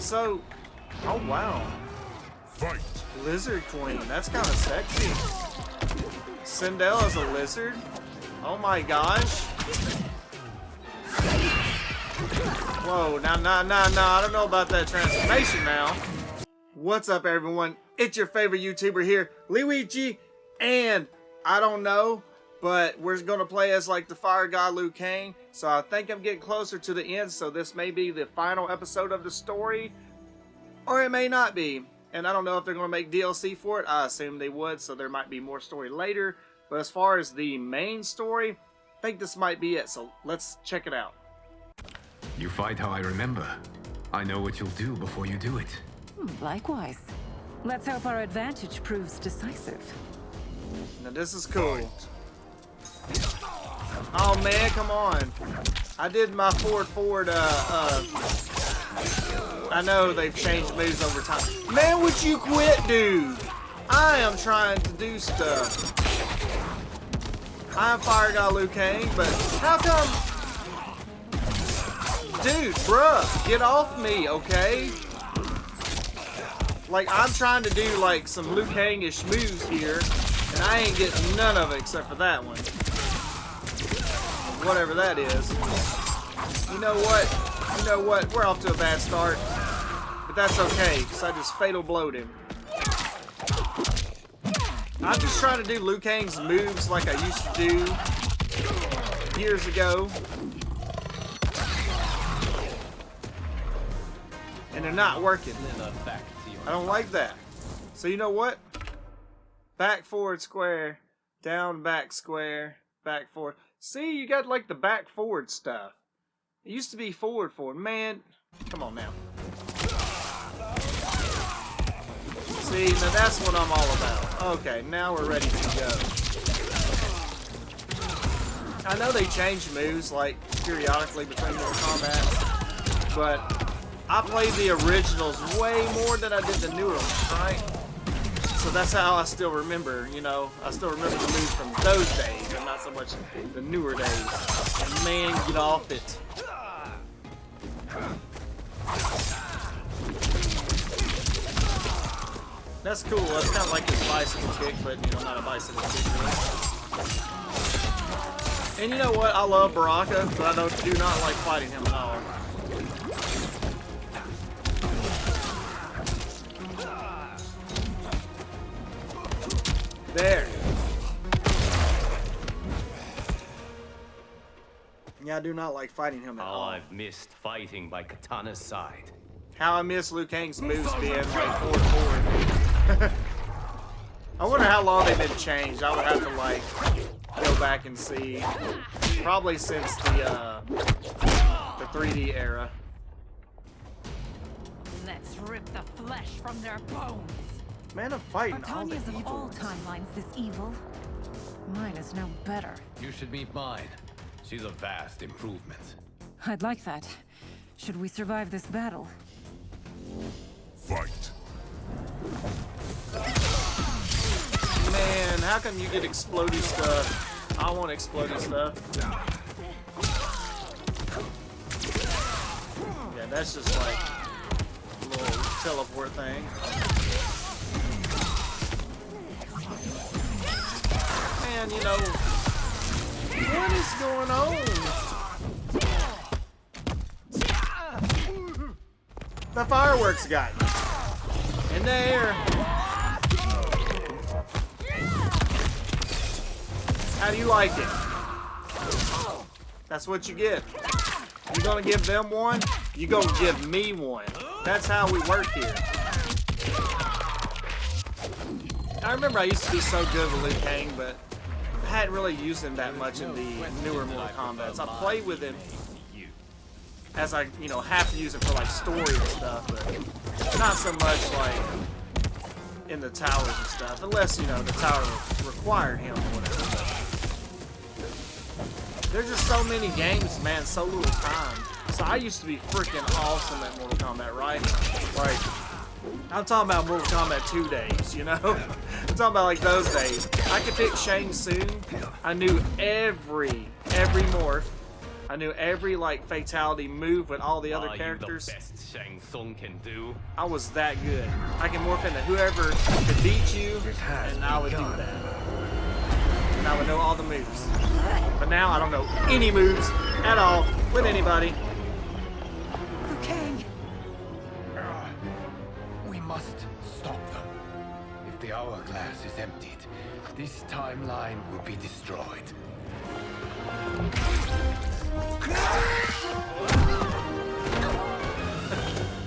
So, oh wow. Fight. Lizard Queen, that's kind of sexy. Cinderella's a lizard. Oh my gosh. Whoa, nah, I don't know about that transformation now. What's up, everyone? It's your favorite YouTuber here, LeeWeeGee, and I don't know, but we're gonna play as like the fire god Liu Kang. So I think I'm getting closer to the end, so this may be the final episode of the story, or it may not be. And I don't know if they're gonna make DLC for it. I assume they would, so there might be more story later. But as far as the main story, I think this might be it, so let's check it out. You fight how I remember. I know what you'll do before you do it. Likewise. Let's hope our advantage proves decisive. Now this is cool. Oh man, come on. I did my forward, I know they've changed moves over time. Man, would you quit, dude? I am trying to do stuff. I'm Fire God Liu Kang, but how come... Dude, bruh, get off me, okay? Like, I'm trying to do, like, some Liu Kang-ish moves here, and I ain't getting none of it except for that one. Whatever that is. You know what? You know what? We're off to a bad start. But that's okay, because I just fatal blowed him. I'm just trying to do Liu Kang's moves like I used to do years ago. And they're not working. I don't like that. So you know what? Back, forward, square. Down, back, square. Back, forward. See, you got like the back, forward stuff. It used to be forward, forward. Man, come on now. See, now that's what I'm all about. Okay, now we're ready to go. I know they change moves like periodically between Mortal Kombat, but I played the originals way more than I did the newer ones, right? So that's how I still remember, you know. I still remember the moves from those days, and not so much the newer days. And man, get off it. That's cool. That's kind of like this bicycle kick, but you know, not a bicycle kick. Really. And you know what? I love Baraka, but I do not like fighting him at all. There. Yeah, I do not like fighting him at all. I've missed fighting by Katana's side. How I miss Liu Kang's moves being like forward. I wonder how long they've been changed. I would have to like go back and see. Probably since the 3D era. Let's rip the flesh from their bones. Man, I'm fighting all the Tanya's of evil all ones. timelines this evil. Mine is no better. You should meet mine. She's a vast improvement. I'd like that. Should we survive this battle? Fight. Man, how come you get explodey stuff? I want explodey stuff. Yeah, that's just like a little teleport thing. Man, you know, what is going on? The fireworks guy. In the air. How do you like it? That's what you get. You gonna give them one? You gonna give me one. That's how we work here. I remember I used to be so good with Liu Kang, but I hadn't really used him that much in the newer Mortal Kombat. I played with him as I, you know, have to use it for like story and stuff, but not so much like in the towers and stuff, unless, you know, the tower required him or whatever. There's just so many games, man, so little time. So I used to be freaking awesome at Mortal Kombat, right? Like, I'm talking about Mortal Kombat 2 days, you know? I'm talking about like those days. I could pick Shang Tsung. I knew every morph. I knew every like fatality move with all the other Are characters. you the best Shang Tsung can do? I was that good. I can morph into whoever could beat you, and I would do that. And I would know all the moves. But now I don't know any moves at all with anybody. Liu Kang. We must stop them. If the hourglass is emptied, this timeline will be destroyed.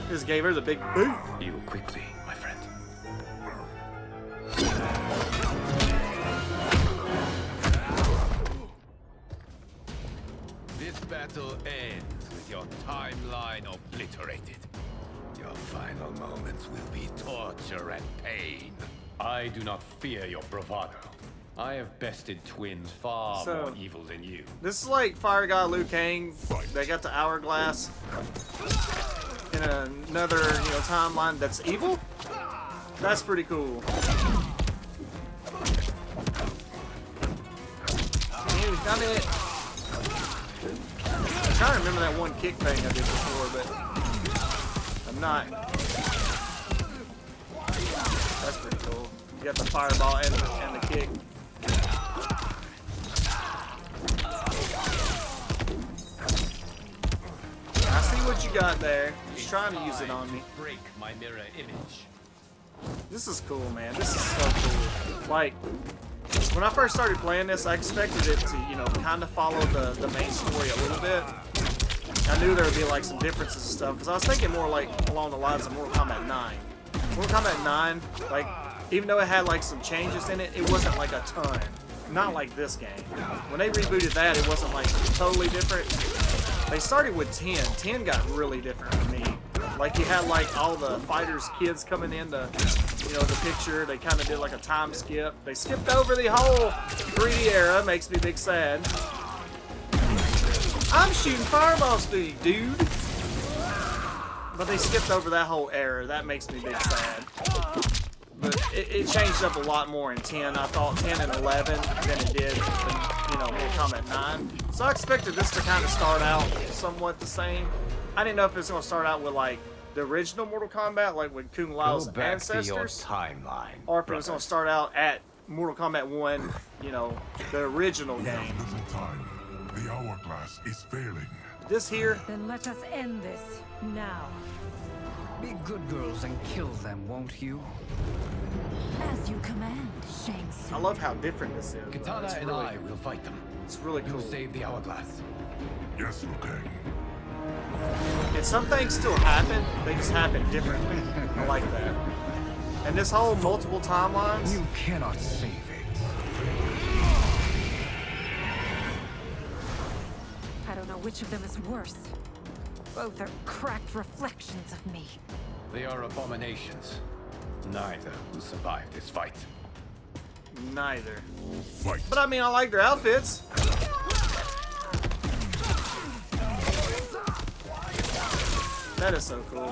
Just gave her the big boot. Heal quickly, my friend. This battle ends with your timeline obliterated. Your final moments will be torture and pain. I do not fear your bravado. I have bested twins far more evil than you. This is like Fire God Liu Kang. They got the hourglass in another, timeline that's evil. That's pretty cool. You've done it. I'm trying to remember that one kick thing I did before, but I'm not. That's pretty cool. You got the fireball and the kick. I see what you got there. Just trying to use it on me. Break my mirror image. This is cool, man. This is so cool. Like, when I first started playing this, I expected it to, kind of follow the main story a little bit. I knew there would be like some differences and stuff, because I was thinking more like along the lines of Mortal Kombat 9. Mortal Kombat 9, like, even though it had like some changes in it, it wasn't like a ton. Not like this game. When they rebooted that, it wasn't like totally different. They started with 10. 10 got really different for me. Like, you had like all the fighters' kids coming in the picture. They kind of did like a time skip. They skipped over the whole 3D era. Makes me big sad. I'm shooting fireballs through you, dude. But they skipped over that whole era. That makes me big sad. But it changed up a lot more in 10. I thought 10 and 11 than it did in, Mortal Kombat 9. So I expected this to kind of start out somewhat the same. I didn't know if it was going to start out with like the original Mortal Kombat, like with Kung Lao's Go back ancestors, to your timeline, or if it was going to start out at Mortal Kombat 1, the original game. Little time. The hourglass is failing. This here, Then let us end this now. Be good girls and kill them, won't you? As you command, Shang Tsung. I love how different this is. Katana It's and really, I will fight them. it's really You cool. save the hourglass. Yes, Liu Kang. And some things still happen, they just happen differently. I like that. And this whole multiple timelines, You cannot save it. I don't know which of them is worse. Both are cracked reflections of me. They are abominations. Neither will survive this fight. neither. Fight. But I mean, I like their outfits. That is so cool.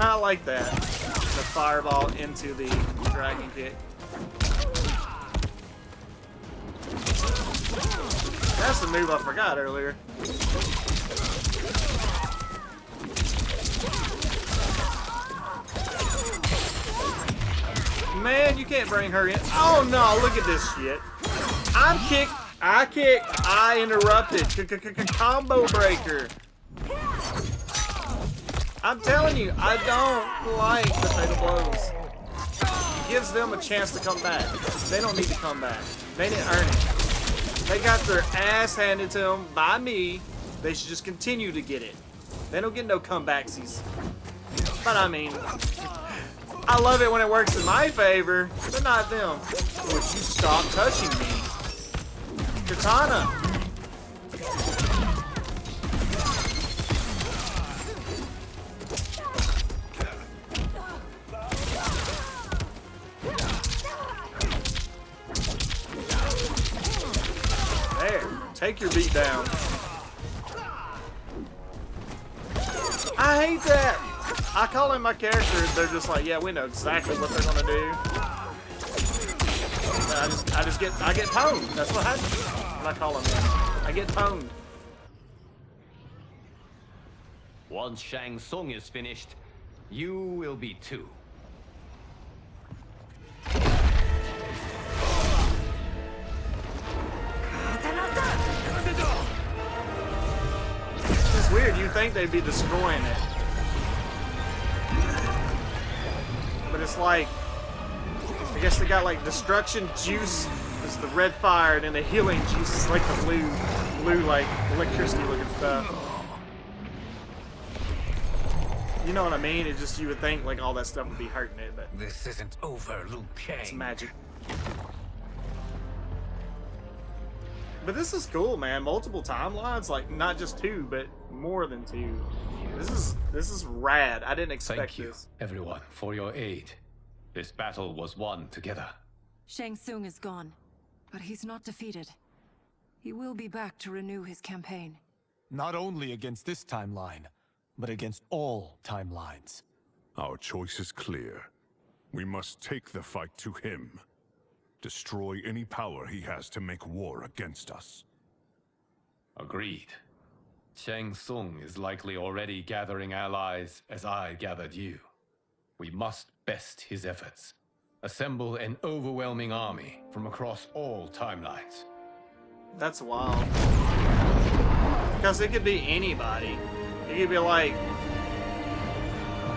I like that. The fireball into the dragon kick. That's the move I forgot earlier. Man, you can't bring her in. Oh no, look at this shit. I'm kicked. I kicked. I interrupted. Combo breaker. I'm telling you, I don't like the fatal blows. It gives them a chance to come back. They don't need to come back. They didn't earn it. They got their ass handed to them by me. They should just continue to get it. They don't get no comebacksies. But I mean, I love it when it works in my favor, but not them. Would you stop touching me? Katana. There, take your beat down. I hate that. I call in my characters, they're just like, yeah, we know exactly what they're gonna do. I get toned. That's what happens when I call them in. I get toned. Once Shang Tsung is finished, you will be too. It's weird, you'd think they'd be destroying it. But it's like, I guess they got like destruction juice is the red fire, and then the healing juice is like the blue like electricity looking stuff. You know what I mean? It just, you would think like all that stuff would be hurting it, but This isn't over, Liu Kang. it's magic. But this is cool, man. Multiple timelines, like not just two, but more than two. This is rad. I didn't expect Thank you, this. everyone, for your aid. This battle was won together. Shang Tsung is gone, but he's not defeated. He will be back to renew his campaign. Not only against this timeline, but against all timelines. Our choice is clear. We must take the fight to him. Destroy any power he has to make war against us. Agreed. Shang Tsung is likely already gathering allies as I gathered you. We must best his efforts. Assemble an overwhelming army from across all timelines. That's wild. Because it could be anybody. It could be like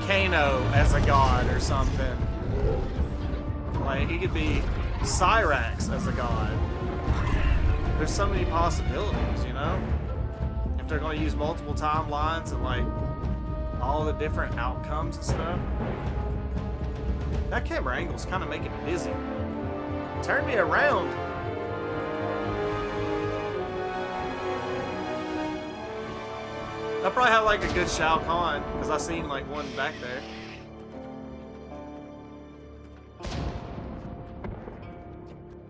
Kano as a god or something. Like he could be Cyrax as a god. There's so many possibilities, you know? If they're going to use multiple timelines and like all the different outcomes and stuff. That camera angle's kind of making me dizzy. Turn me around. I probably have like a good Shao Kahn because I seen like one back there.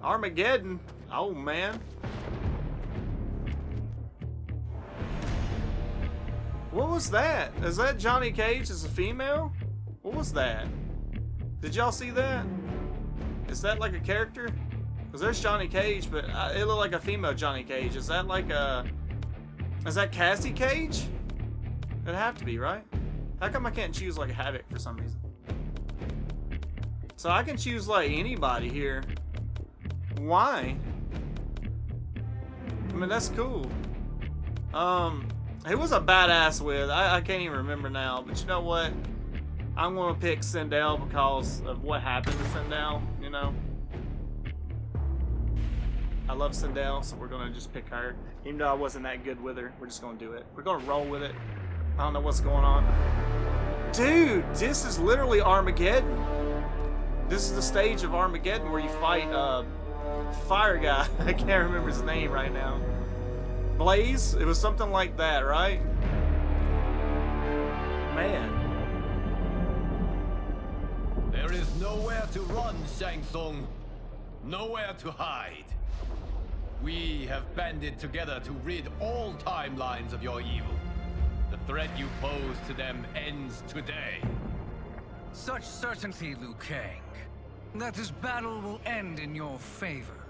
Armageddon. Oh man. What was that? Is that Johnny Cage as a female? What was that? Did y'all see that? Is that like a character? Because there's Johnny Cage, but it looked like a female Johnny Cage. Is that like a... Is that Cassie Cage? It'd have to be, right? How come I can't choose like Havoc for some reason? So I can choose like anybody here. Why? I mean, that's cool. Who was a badass with? I can't even remember now, but you know what? I'm gonna pick Sindel because of what happened to Sindel, you know? I love Sindel, so we're gonna just pick her. Even though I wasn't that good with her, we're just gonna do it. We're gonna roll with it. I don't know what's going on. Dude, this is literally Armageddon. This is the stage of Armageddon where you fight fire guy. I can't remember his name right now. Blaze? It was something like that, right? Man. There is nowhere to run, Shang Tsung. Nowhere to hide. We have banded together to rid all timelines of your evil. The threat you pose to them ends today. Such certainty, Liu Kang, that this battle will end in your favor.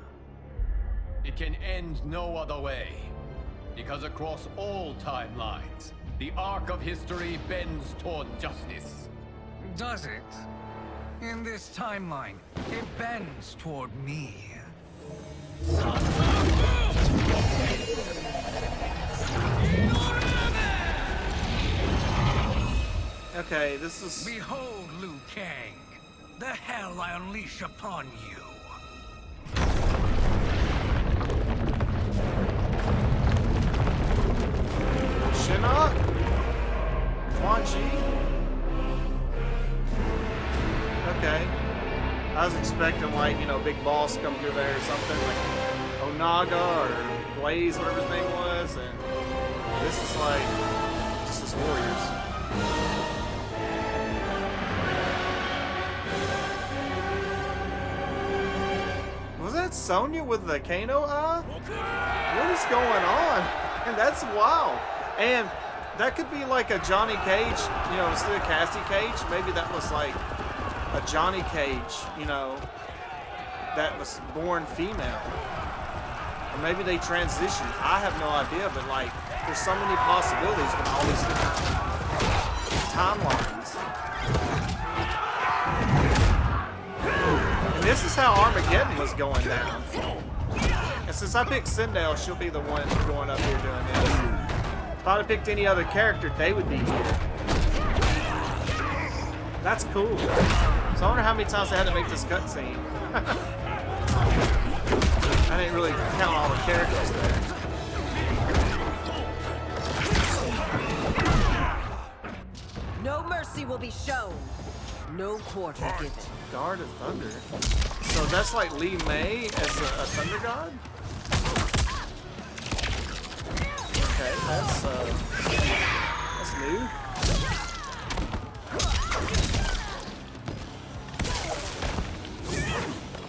It can end no other way. Because across all timelines, the arc of history bends toward justice. Does it? In this timeline, it bends toward me. Okay, this is... Behold, Liu Kang, the hell I unleash upon you. Shinnok? Quan Chi? Okay. I was expecting like, you know, Big Boss come through there or something, like Onaga or Blaze, whatever his name was, and this is like just his warriors. Was that Sonya with the Kano eye? What is going on? And that's wild. And that could be like a Johnny Cage, you know, instead of Cassie Cage, maybe that was like a Johnny Cage, you know, that was born female. Or maybe they transitioned. I have no idea, but like, there's so many possibilities with all these different timelines. And this is how Armageddon was going down. And since I picked Sindel, she'll be the one going up here doing this. If I'd have picked any other character, they would be here. That's cool. So I wonder how many times they had to make this cutscene. I didn't really count all the characters there. No mercy will be shown. No quarter given. God of Thunder. So that's like Lee May as a Thunder God? Okay, that's new.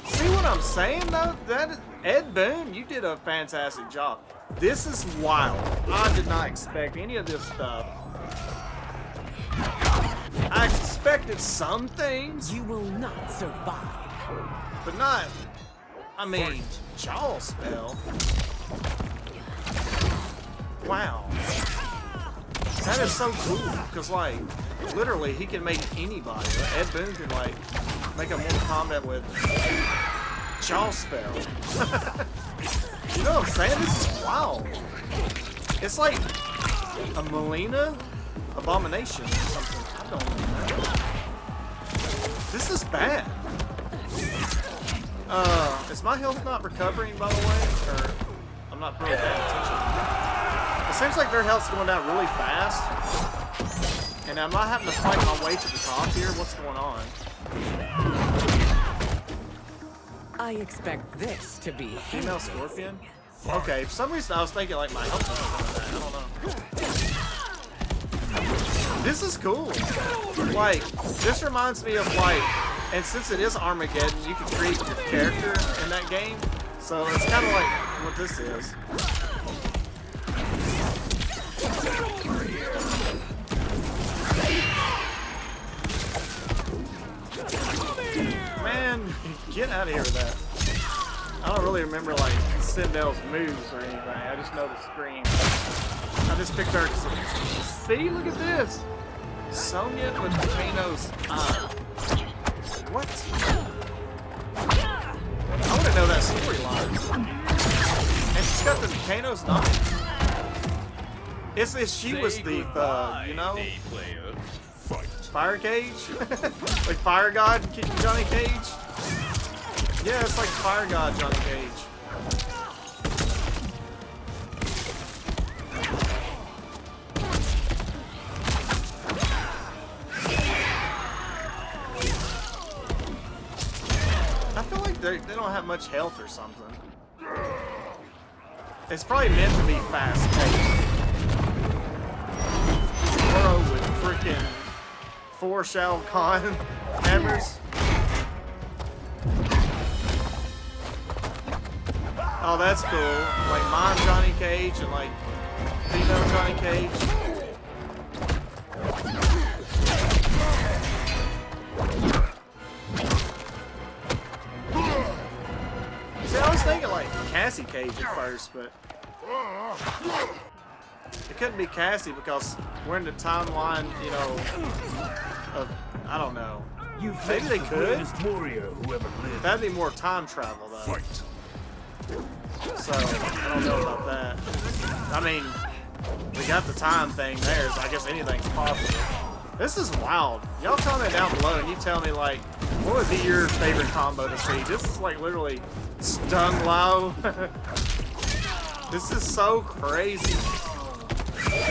See what I'm saying though? That Ed Boon, you did a fantastic job. This is wild. I did not expect any of this stuff. I expected some things. You will not survive. But not, I mean, jaw spell. Wow. That is so cool, because like, literally he can make anybody. Ed Boon can like, make a Mortal Kombat with jaw spell. You know what I'm saying? This is wild. It's like a Melina abomination or something. I don't know. This is bad. Is my health not recovering, by the way? Or I'm not really paying attention. It seems like their health's going down really fast. And am I having to fight my way to the top here? What's going on? I expect this to be Female Scorpion? Okay, for some reason I was thinking like my health was going down. I don't know. This is cool. Like, this reminds me of like, and since it is Armageddon, you can create your character in that game. So it's kind of like what this is. Man, get out of here with that. I don't really remember like Sindel's moves or anything. I just know the screen. I just picked her. See, look at this. Sonya with Kano's eye. What? I want to know that storyline. And she's got the Kano's knife. It's she was the you know, Fire Cage, like Fire God Johnny Cage. Yeah, it's like Fire God Johnny Cage. I feel like they don't have much health or something. It's probably meant to be fast paced. Bro with freaking 4 Shao Kahn hammers. Oh, that's cool. Like mine Johnny Cage and like female Johnny Cage. See, I was thinking like Cassie Cage at first, but it couldn't be Cassie because we're in the timeline, you know, of, I don't know. Maybe they could. That'd be more time travel though. So, I don't know about that. I mean, we got the time thing there, so I guess anything's possible. This is wild. Y'all comment down below and you tell me, like, what would be your favorite combo to see? This is like literally Stung Lao. This is so crazy.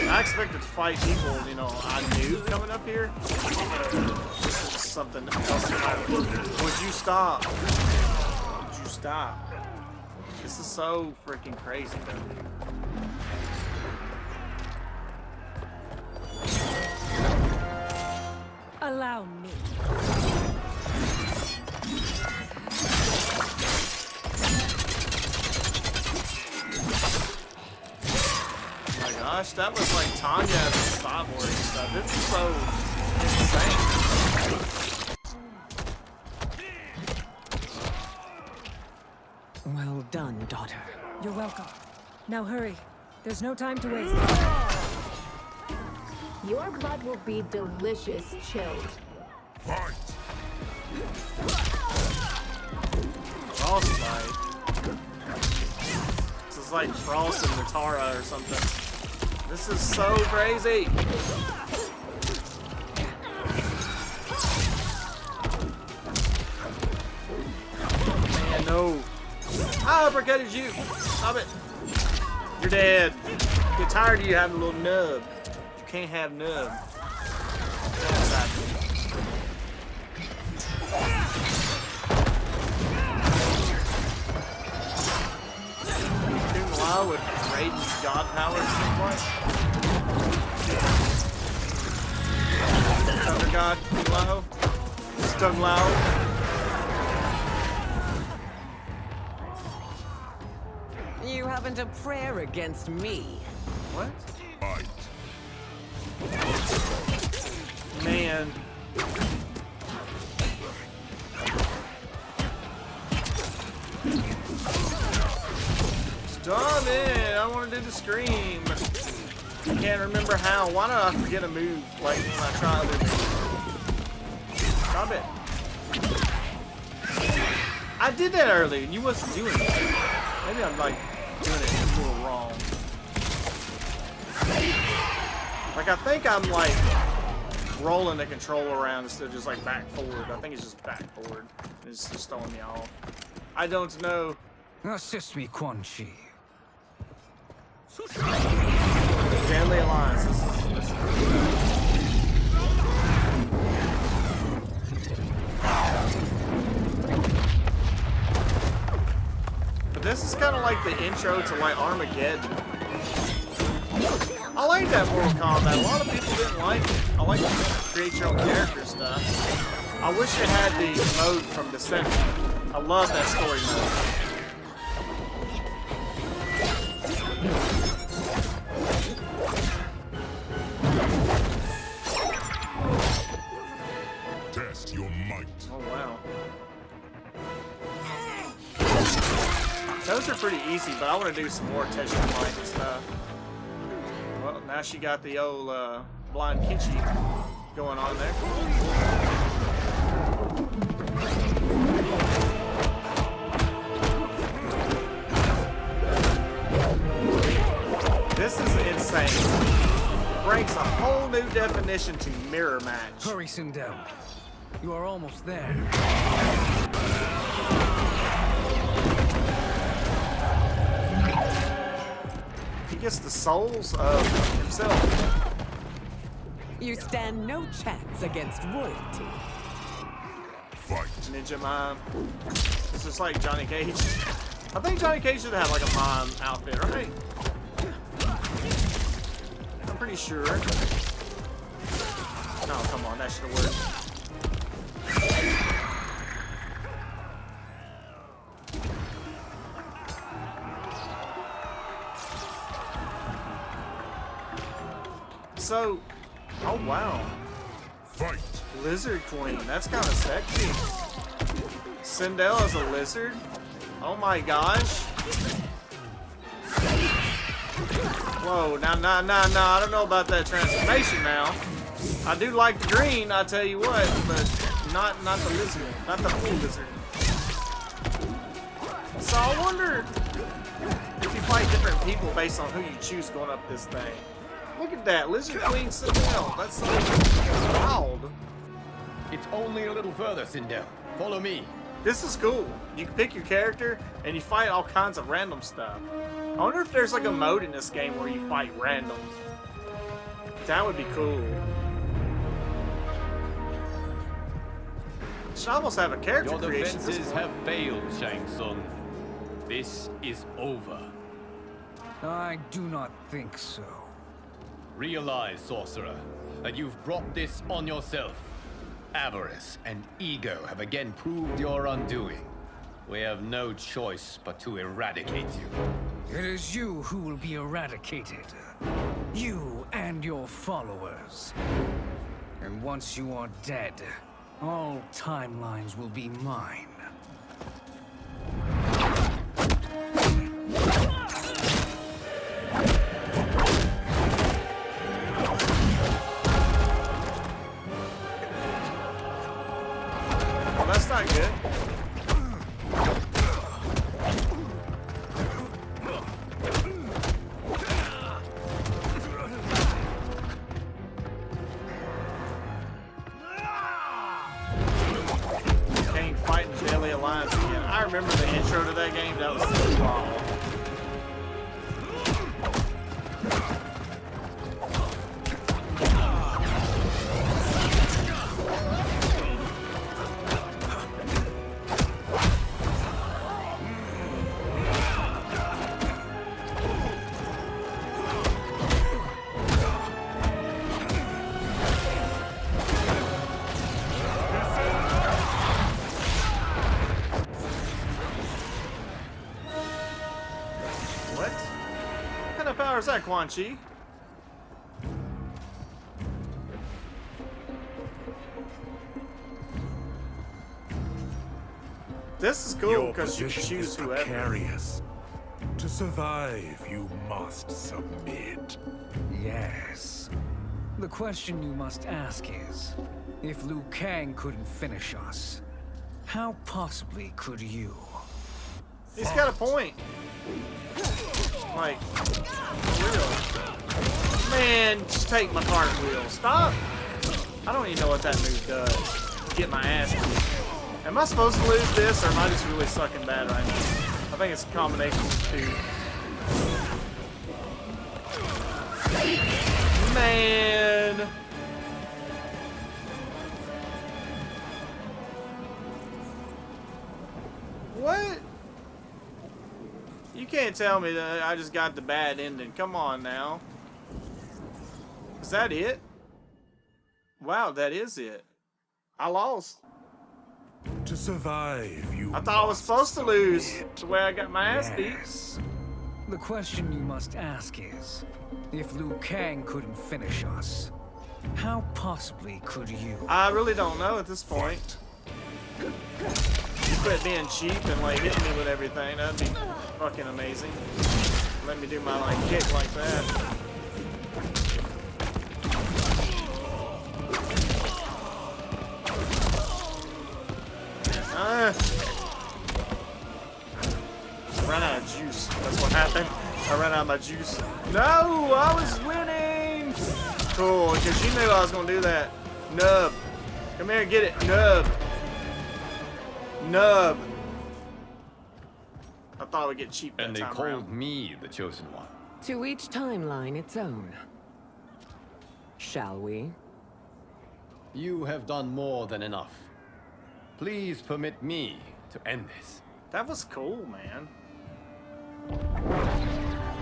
I expected to fight people, you know, I knew coming up here. This is just something else. Would you stop? Would you stop? This is so freaking crazy, though. Allow me. Oh my gosh, that was like Tanya and Cyborg and stuff. This is so insane. Well done, daughter. You're welcome. Now hurry. There's no time to waste. Your blood will be delicious chilled. Fight! Frostbite. This is like Frost and Natara or something. This is so crazy. Man, no. I uppercutted you. Stop it. You're dead. Get tired of you having a little nub. You can't have nub. With Raiden's god power, it seems like. Thunder God, Kung Lao. Kung Lao. You haven't a prayer against me. What? Fight! Man. Stop it! I want to do the scream. I can't remember how. Why do I forget a move like when I try other moves? Stop it. I did that earlier and you wasn't doing it. Maybe I'm like doing it a little wrong. Like I think I'm like rolling the controller around instead of just like back forward. I think it's just back forward. It's just throwing me off. I don't know. Assist me, Quan Chi. Deadly Alliance. This But this is kind of like the intro to like Armageddon. I like that Mortal Kombat. A lot of people didn't like it. I like the create your own character stuff. I wish it had the mode from Descent. I love that story mode. Test your might. Oh wow. Those are pretty easy, but I want to do some more test your might and stuff. Well, now she got the old blind Kichi going on there. This is insane. Breaks a whole new definition to mirror match. Hurry, Sindel. You are almost there. He gets the souls of himself. You stand no chance against royalty. Fight. Ninja mime. It's just like Johnny Cage. I think Johnny Cage should have like a mime outfit, right? I'm pretty sure. Oh, come on, that should have worked. So, oh wow. Fight. Lizard Queen, that's kind of sexy. Sindel is a lizard? Oh my gosh. Whoa, now, I don't know about that transformation now. I do like the green, I tell you what, but not the lizard, not the full lizard. So I wonder if you fight different people based on who you choose going up this thing. Look at that, Lizard Queen Sindel. That's so wild. It's only a little further, Sindel. Follow me. This is cool. You can pick your character and you fight all kinds of random stuff. I wonder if there's like a mode in this game where you fight randoms. That would be cool. Should almost have a character Your creation. defenses have failed, Shang Tsung. This is over. I do not think so. Realize, sorcerer, that you've brought this on yourself. Avarice and ego have again proved your undoing. We have no choice but to eradicate you. It is you who will be eradicated. You and your followers. And once you are dead, all timelines will be mine. That's not good. Kane fighting the Deadly Alliance again. I remember the intro to that game. That was so wild. What kind of power is that, Quan Chi? This is cool because you can choose whoever. Precarious. To survive, you must submit. Yes. The question you must ask is, if Liu Kang couldn't finish us, how possibly could you? He's got a point. Like, for real. Man, just take my cartwheel. Stop. I don't even know what that move does. Get my ass beat. Am I supposed to lose this, or am I just really sucking bad right now? I think it's a combination of the two. Man. What? You can't tell me that I just got the bad ending. Come on now. Is that it? Wow, that is it. I lost. To survive, you I thought I was supposed to lose the way I got my ass beat. Yes. The question you must ask is, if Liu Kang couldn't finish us, how possibly could you? I really don't know at this point. You quit being cheap and like hitting me with everything. That'd be fucking amazing. Let me do my like kick like that. I ran out of juice. That's what happened. I ran out of my juice. No, I was winning. Cool, because you knew I was gonna do that. Nub, come here, get it. Nub. Nub. I thought I would get cheap that And they time called around. me the chosen one. To each timeline its own. Shall we? You have done more than enough. Please permit me to end this. That was cool, man.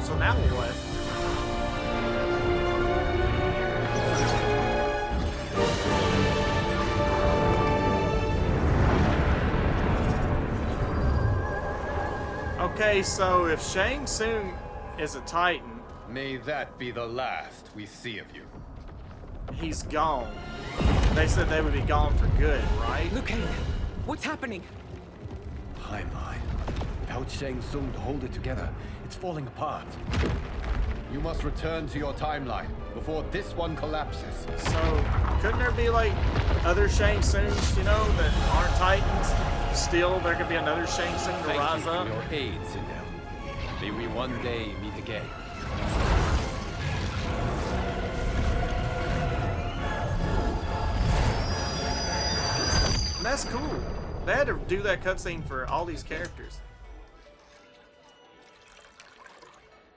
So now what? Okay, so if Shang Tsung is a Titan, May that be the last we see of you. he's gone. They said they would be gone for good, right? Liu Kang, what's happening? Timeline. Without Shang Tsung to hold it together, it's falling apart. You must return to your timeline before this one collapses. So, couldn't there be like other Shang Tsungs, you know, that aren't Titans? Still, there could be another Shang Tsung to Thank rise you up? for your aid, Sindel. May we one day meet again. That's cool. They had to do that cutscene for all these characters.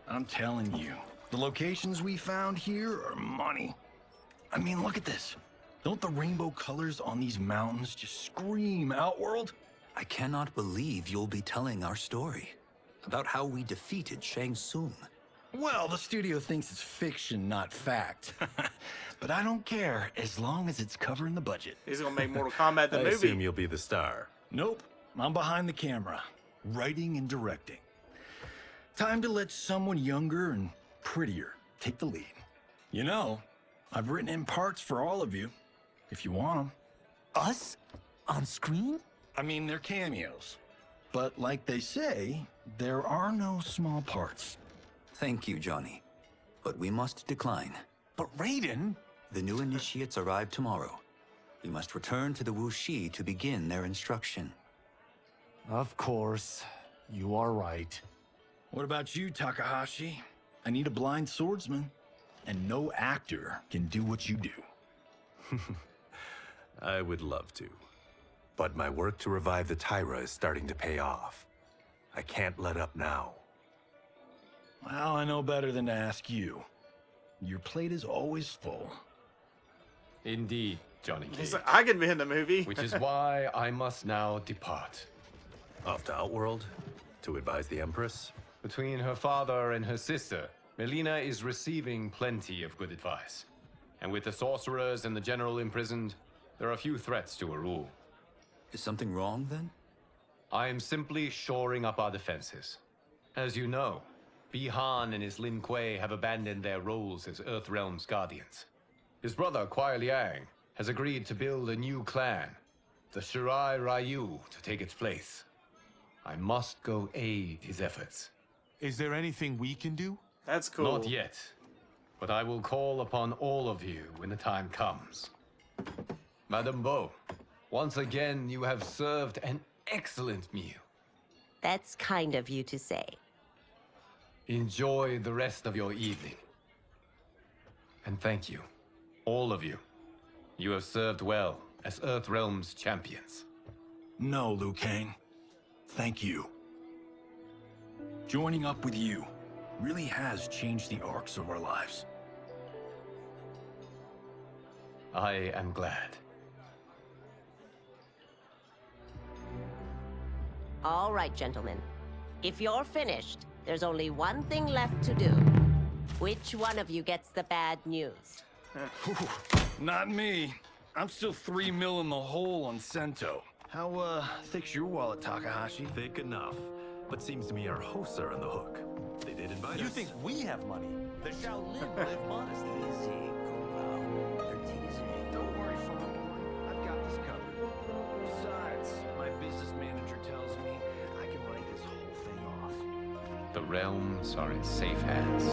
I'm telling you, the locations we found here are money. I mean, look at this. Don't the rainbow colors on these mountains just scream Outworld? I cannot believe you'll be telling our story about how we defeated Shang Tsung. Well, the studio thinks it's fiction, not fact. But I don't care, as long as it's covering the budget. He's gonna make Mortal Kombat the I movie. assume you'll be the star. Nope, I'm behind the camera, writing and directing. Time to let someone younger and prettier take the lead. You know, I've written in parts for all of you, if you want them. Us? On screen? I mean, they're cameos. But like they say, there are no small parts. Thank you, Johnny. But we must decline. But Raiden? The new initiates arrive tomorrow. We must return to the Wuxi to begin their instruction. Of course. You are right. What about you, Takahashi? I need a blind swordsman. And no actor can do what you do. I would love to. But my work to revive the Tyra is starting to pay off. I can't let up now. Well, I know better than to ask you. Your plate is always full. Indeed, Johnny Cage. He's like, I can be in the movie. Which is why I must now depart. Off to Outworld? To advise the Empress? Between her father and her sister, Melina is receiving plenty of good advice. And with the sorcerers and the general imprisoned, there are few threats to her rule. Is something wrong, then? I am simply shoring up our defenses. As you know, Bi-Han and his Lin Kuei have abandoned their roles as Earthrealm's guardians. His brother, Kuai Liang, has agreed to build a new clan, the Shirai Ryu, to take its place. I must go aid his efforts. Is there anything we can do? That's cool. Not yet, but I will call upon all of you when the time comes. Madame Bo, once again you have served an excellent meal. That's kind of you to say. Enjoy the rest of your evening. And thank you, all of you. You have served well as Earthrealm's champions. No, Liu Kang. Thank you. Joining up with you really has changed the arcs of our lives. I am glad. All right, gentlemen. If you're finished, there's only one thing left to do. Which one of you gets the bad news? Not me. I'm still 3 mil in the hole on Sento. How, thick's your wallet, Takahashi? Thick enough. But seems to me our hosts are on the hook. They did invite us. You think we have money? The Shaolin live modestly. Easy, Kung They're teasing. Don't worry, Fong. I've got this covered. Besides, my business manager tells me I can write this whole thing off. The realms are in safe hands.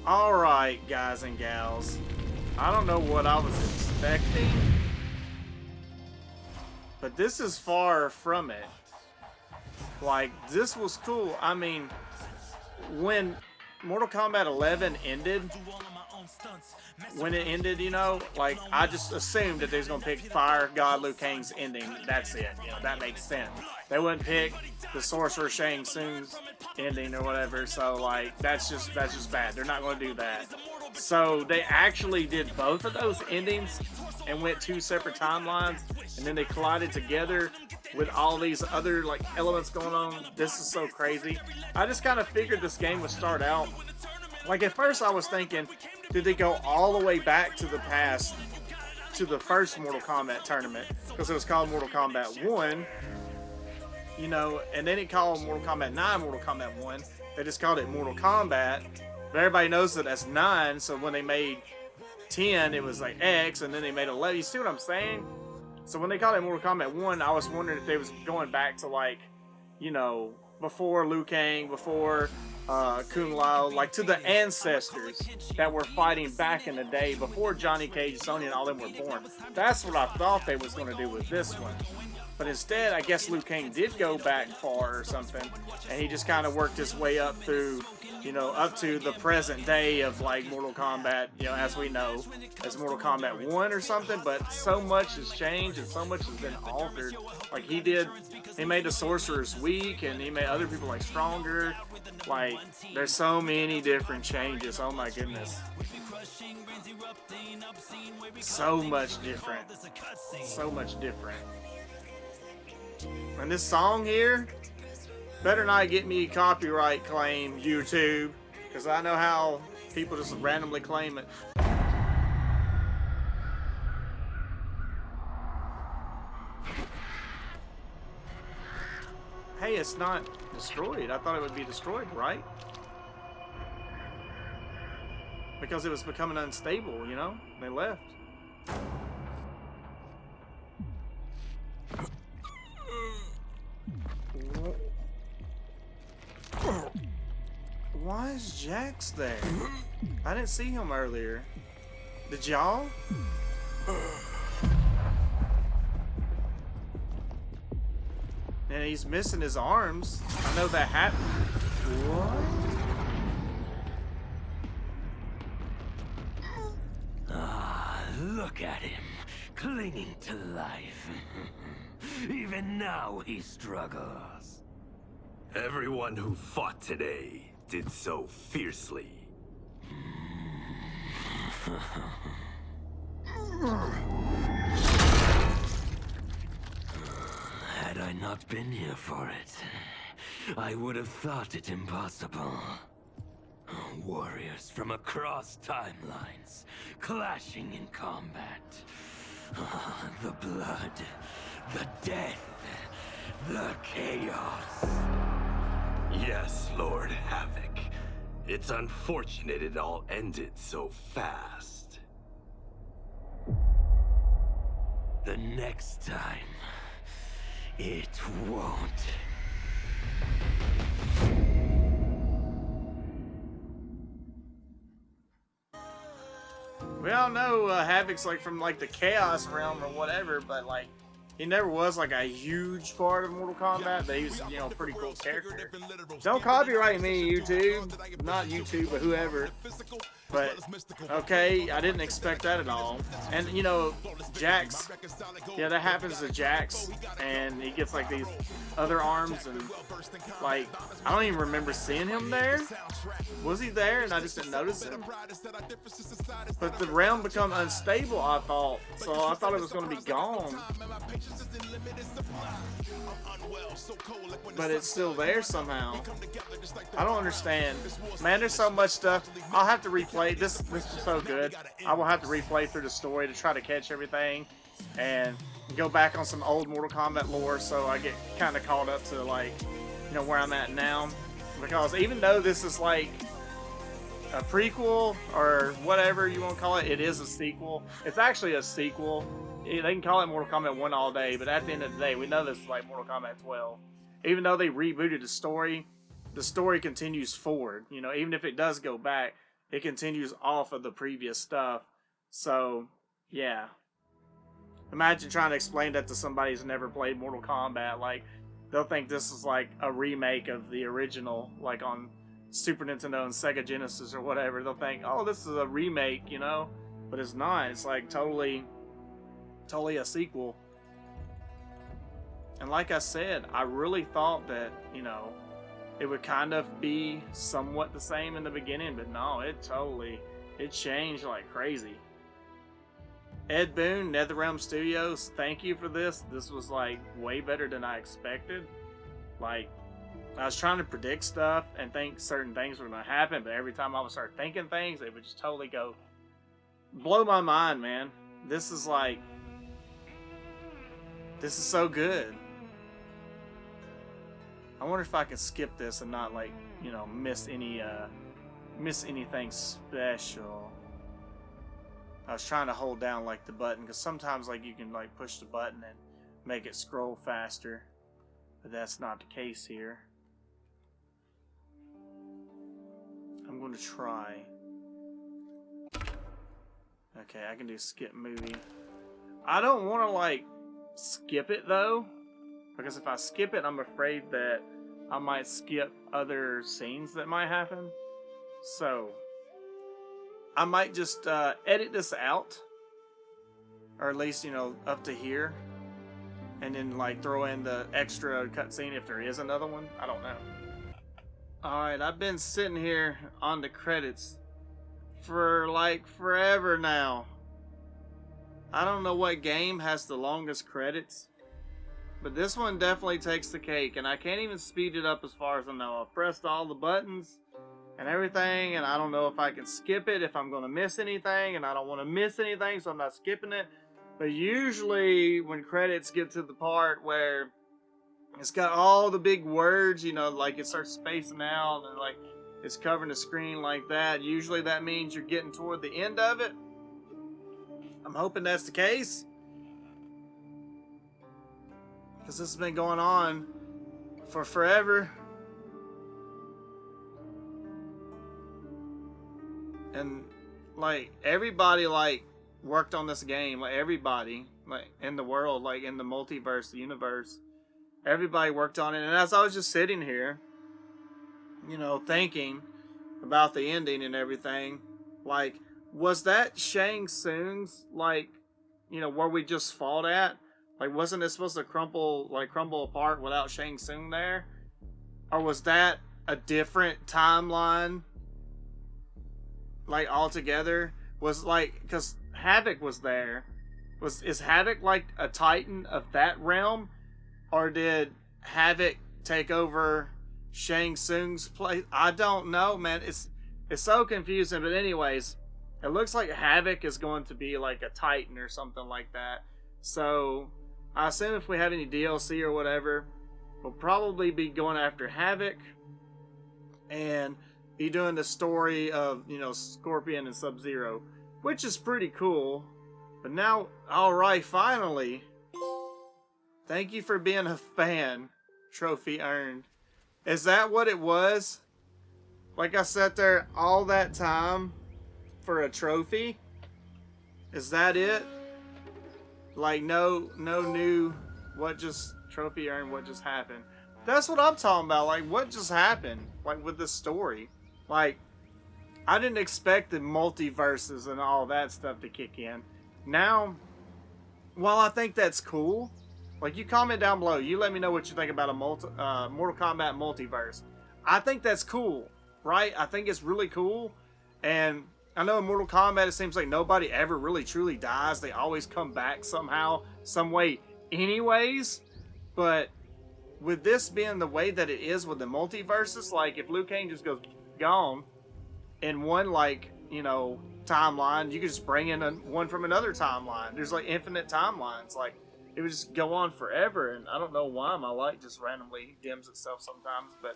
All right, guys and gals. I don't know what I was expecting, but this is far from it. Like, this was cool. I mean, when Mortal Kombat 11 ended, when it ended, you know, like, I just assumed that they was gonna pick Fire God Liu Kang's ending. That's it. You know, that makes sense. They wouldn't pick the Sorcerer Shang Tsung's ending or whatever. So, like, that's just bad. They're not gonna do that. So they actually did both of those endings and went 2 separate timelines, and then they collided together with all these other, like, elements going on. This is so crazy. I just kind of figured this game would start out. Like, at first I was thinking, did they go all the way back to the past, to the first Mortal Kombat tournament? Because it was called Mortal Kombat 1, you know, and then it called Mortal Kombat 9 Mortal Kombat 1. They just called it Mortal Kombat. But everybody knows that that's 9, so when they made 10, it was like X, and then they made 11. You see what I'm saying? So when they called it Mortal Kombat 1, I was wondering if they was going back to, like, you know, before Liu Kang, before Kung Lao, like to the ancestors that were fighting back in the day before Johnny Cage, Sonya, and all them were born. That's what I thought they was going to do with this one. But instead, I guess Liu Kang did go back far or something, and he just kind of worked his way up through, you know, up to the present day of, like, Mortal Kombat, you know, as we know, as Mortal Kombat 1 or something. But so much has changed and so much has been altered. Like, he made the sorcerers weak, and he made other people, like, stronger. Like, there's so many different changes. Oh my goodness. So much different. So much different. And this song here better not get me copyright claim, YouTube, because I know how people just randomly claim it. Hey, it's not destroyed. I thought it would be destroyed, right? Because it was becoming unstable, you know? They left. Why is Jax there? I didn't see him earlier. Did y'all? And he's missing his arms. I know that happened. What? Ah, look at him, clinging to life. Even now he struggles. Everyone who fought today did so fiercely. Had I not been here for it, I would have thought it impossible. Warriors from across timelines, clashing in combat. The blood, the death, the chaos. Yes, Lord Havoc. It's unfortunate it all ended so fast. The next time, it won't. We all know Havoc's like from like the Chaos realm or whatever, but like he never was like a huge part of Mortal Kombat, but he was, you know, pretty cool character. Don't copyright me, YouTube. Not YouTube, but whoever. But, okay, I didn't expect that at all. And, you know, Jax, yeah, that happens to Jax, and he gets, like, these other arms, and, like, I don't even remember seeing him there. Was he there, and I just didn't notice him? But the realm become unstable, I thought, so I thought it was going to be gone. But it's still there somehow. I don't understand. Man, there's so much stuff. I'll have to replay. This is so good. I will have to replay through the story to try to catch everything and go back on some old Mortal Kombat lore so I get kind of caught up to, like, you know, where I'm at now. Because even though this is like a prequel or whatever you want to call it, it is a sequel. It's actually a sequel. They can call it Mortal Kombat 1 all day, but at the end of the day, we know this is like Mortal Kombat 12. Even though they rebooted the story continues forward. You know, even if it does go back, it continues off of the previous stuff. So, yeah. Imagine trying to explain that to somebody who's never played Mortal Kombat. Like, they'll think this is like a remake of the original, like on Super Nintendo and Sega Genesis or whatever. They'll think, oh, this is a remake, you know? But it's not. It's like totally a sequel. And like I said, I really thought that, you know, it would kind of be somewhat the same in the beginning, but no, it changed like crazy. Ed Boon, NetherRealm Studios, thank you for this. This was like way better than I expected. Like, I was trying to predict stuff and think certain things were going to happen, but every time I would start thinking things, it would just totally blow my mind, man. This is so good. I wonder if I can skip this and not, like, you know, miss anything special. I was trying to hold down like the button because sometimes like you can like push the button and make it scroll faster, but that's not the case here. I'm going to try. Okay, I can do skip movie. I don't want to like skip it though, because if I skip it, I'm afraid that I might skip other scenes that might happen. So I might just edit this out, or at least, you know, up to here, and then like throw in the extra cutscene if there is another one. I don't know. Alright, I've been sitting here on the credits for like forever now. I don't know what game has the longest credits, but this one definitely takes the cake, and I can't even speed it up as far as I know. I've pressed all the buttons and everything, and I don't know if I can skip it, if I'm going to miss anything, and I don't want to miss anything, so I'm not skipping it. But usually when credits get to the part where it's got all the big words, you know, like it starts spacing out and like it's covering the screen like that, usually that means you're getting toward the end of it. I'm hoping that's the case, because this has been going on for forever. and like everybody like worked on this game, like everybody like in the world, like in the multiverse, the universe, everybody worked on it. And as I was just sitting here, you know, thinking about the ending and everything, like, was that Shang Tsung's, like, you know, where we just fought at? Like, wasn't it supposed to crumble apart without Shang Tsung there? Or was that a different timeline, like, altogether? Was, like, because Havoc was there. Is Havoc, like, a Titan of that realm? Or did Havoc take over Shang Tsung's place? I don't know, man. It's so confusing. But anyways, it looks like Havoc is going to be like a Titan or something like that. So I assume if we have any DLC or whatever, we'll probably be going after Havoc and be doing the story of, you know, Scorpion and Sub-Zero, which is pretty cool. But now, alright, finally. Thank you for being a fan. Trophy earned. Is that what it was? Like I sat there all that time for a trophy? Is that it? Like no new what just trophy earned, what just happened? That's what I'm talking about. Like, what just happened? Like, with the story. Like, I didn't expect the multiverses and all that stuff to kick in. Now, while I think that's cool, like, you comment down below. You let me know what you think about a Mortal Kombat Multiverse. I think that's cool, right? I think it's really cool. And I know in Mortal Kombat, it seems like nobody ever really truly dies. They always come back somehow, some way anyways. But with this being the way that it is with the multiverses, like, if Liu Kang just goes gone in one, like, you know, timeline, you could just bring in one from another timeline. There's, like, infinite timelines. Like, it would just go on forever, and I don't know why my light just randomly dims itself sometimes, but,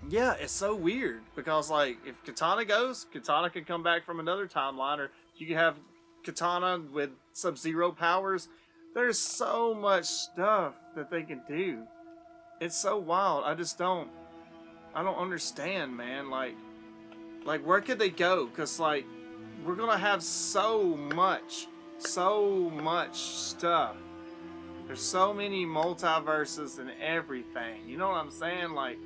yeah, it's so weird, because, like, if Katana goes, Katana can come back from another timeline, or you can have Katana with Sub-Zero powers. There's so much stuff that they can do. It's so wild. I don't understand, man. Like, where could they go? Because, like, we're gonna have so much stuff. There's so many multiverses and everything. You know what I'm saying? Like,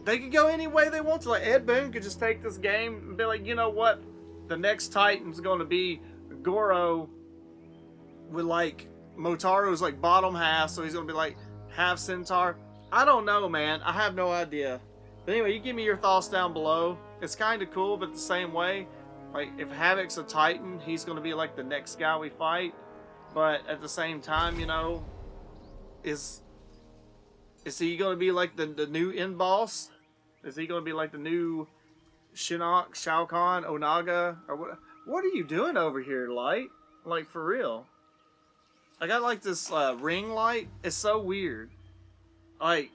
they could go any way they want to. Like, Ed Boon could just take this game and be like, you know what? The next Titan's going to be Goro with, like, Motaro's, like, bottom half. So he's going to be, like, half Centaur. I don't know, man. I have no idea. But anyway, you give me your thoughts down below. It's kind of cool, but the same way. Like, if Havoc's a Titan, he's going to be, like, the next guy we fight. But at the same time, you know, is he going to be, like, the new end boss? Is he going to be, like, the new Shinnok, Shao Kahn, Onaga? Or what are you doing over here, Light? Like, for real. I got, like, this ring light. It's so weird. Like,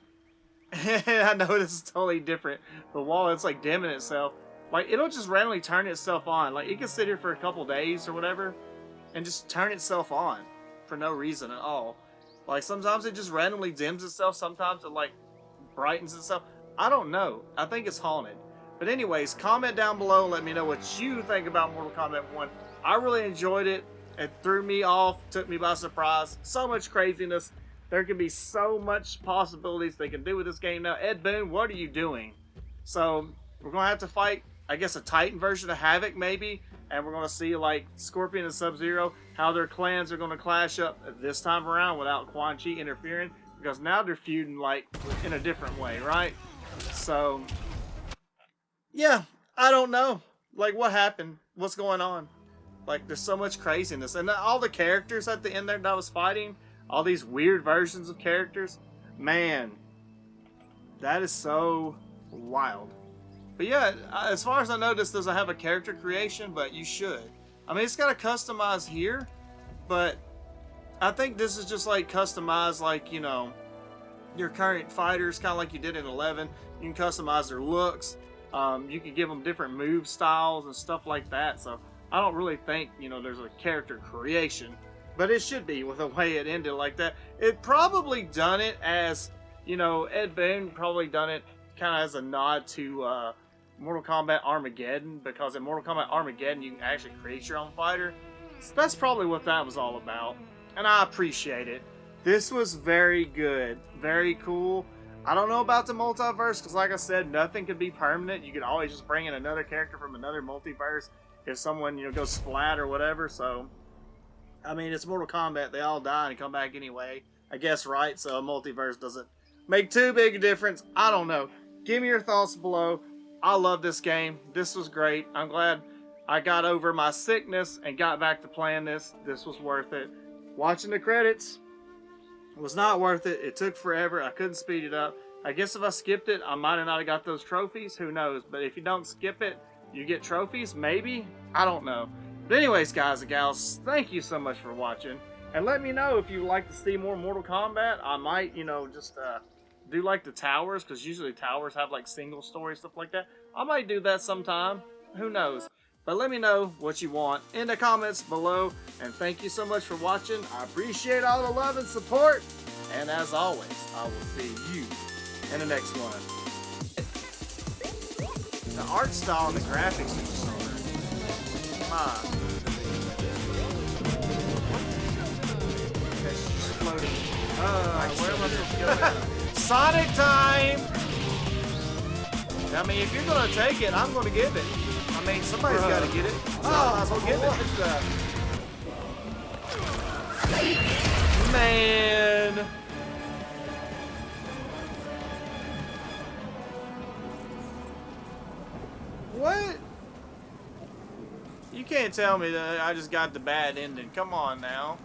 I know this is totally different. The wall, it's, like, dimming itself. Like, it'll just randomly turn itself on. Like, it can sit here for a couple days or whatever and just turn itself on for no reason at all. Like, sometimes it just randomly dims itself. Sometimes it, like, brightens itself. I don't know. I think it's haunted. But anyways, comment down below and let me know what you think about Mortal Kombat 1. I really enjoyed it. It threw me off, took me by surprise. So much craziness. There can be so much possibilities they can do with this game now. Ed Boon, what are you doing? So, we're going to have to fight, I guess, a Titan version of Havoc, maybe. And we're going to see, like, Scorpion and Sub-Zero, how their clans are going to clash up this time around without Quan Chi interfering. Because now they're feuding, like, in a different way, right? So, yeah, I don't know. Like, what happened? What's going on? Like, there's so much craziness. And all the characters at the end there that I was fighting, all these weird versions of characters, man, that is so wild. But yeah, as far as I know, this doesn't have a character creation, but you should. I mean, it's got a customize here, but I think this is just like customized, like, you know, your current fighters, kind of like you did in 11. You can customize their looks. You can give them different move styles and stuff like that. So I don't really think, you know, there's a character creation, but it should be with the way it ended like that. It probably done it as, you know, Ed Boon probably done it kind of as a nod to Mortal Kombat Armageddon, because in Mortal Kombat Armageddon you can actually create your own fighter. So that's probably what that was all about, and I appreciate it. This was very good, very cool. I don't know about the multiverse, because like I said, nothing could be permanent. You could always just bring in another character from another multiverse if someone, you know, goes splat or whatever. So, I mean, it's Mortal Kombat. They all die and come back anyway. I guess, right? So a multiverse doesn't make too big a difference. I don't know. Give me your thoughts below. I love this game. This was great. I'm glad I got over my sickness and got back to playing this. This was worth it. Watching the credits was not worth it. It took forever. I couldn't speed it up. I guess if I skipped it, I might have not got those trophies. Who knows? But if you don't skip it, you get trophies. Maybe. I don't know. But anyways, guys and gals, thank you so much for watching. And let me know if you'd like to see more Mortal Kombat. I might, you know, just do like the towers, because usually towers have like single story, stuff like that. I might do that sometime. Who knows? But let me know what you want in the comments below. And thank you so much for watching. I appreciate all the love and support. And as always, I will see you in the next one. The art style and the graphics are just exploding. Where am I supposed to go now? Sonic time! I mean, if you're gonna take it, I'm gonna give it. I mean, somebody's gotta get it. So I might as well give it. Man! What? You can't tell me that I just got the bad ending. Come on now.